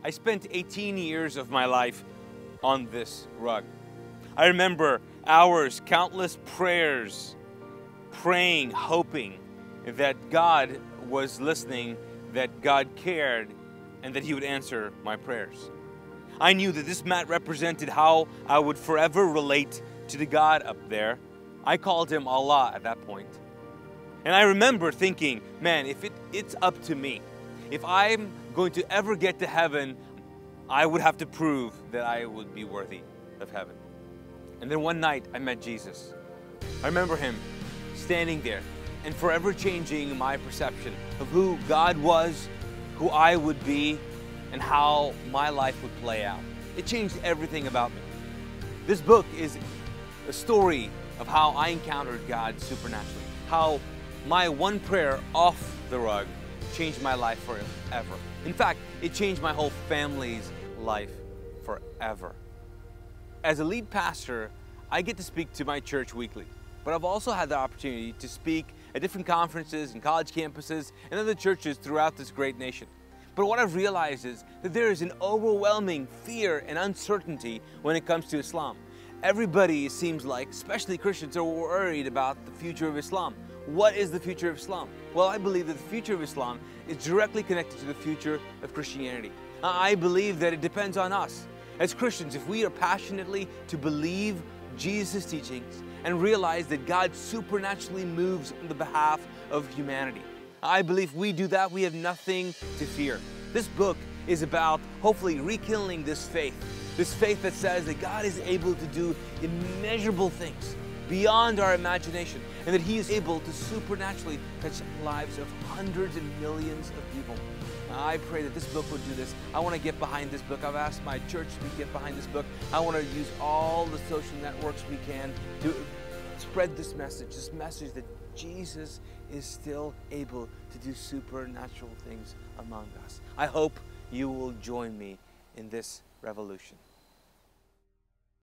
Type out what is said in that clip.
I spent 18 years of my life on this rug. I remember hours, countless prayers, praying, hoping that God was listening, that God cared, and that He would answer my prayers. I knew that this mat represented how I would forever relate to the God up there. I called Him Allah at that point. And I remember thinking, man, if it's up to me, if I'm going to ever get to heaven, I would have to prove that I would be worthy of heaven. And then one night I met Jesus. I remember Him standing there and forever changing my perception of who God was, who I would be, and how my life would play out. It changed everything about me. This book is a story of how I encountered God supernaturally, how my one prayer off the rug changed my life forever. In fact, it changed my whole family's life forever. As a lead pastor, I get to speak to my church weekly, but I've also had the opportunity to speak at different conferences and college campuses and other churches throughout this great nation. But what I've realized is that there is an overwhelming fear and uncertainty when it comes to Islam. Everybody, it seems like, especially Christians, are worried about the future of Islam. What is the future of Islam? Well, I believe that the future of Islam is directly connected to the future of Christianity. I believe that it depends on us. As Christians, if we are passionately to believe Jesus' teachings and realize that God supernaturally moves on the behalf of humanity, I believe we do that, we have nothing to fear. This book is about hopefully rekindling this faith that says that God is able to do immeasurable things beyond our imagination, and that He is able to supernaturally touch the lives of hundreds and millions of people. I pray that this book will do this. I want to get behind this book. I've asked my church to get behind this book. I want to use all the social networks we can to spread this message that Jesus is still able to do supernatural things among us. I hope you will join me in this revolution.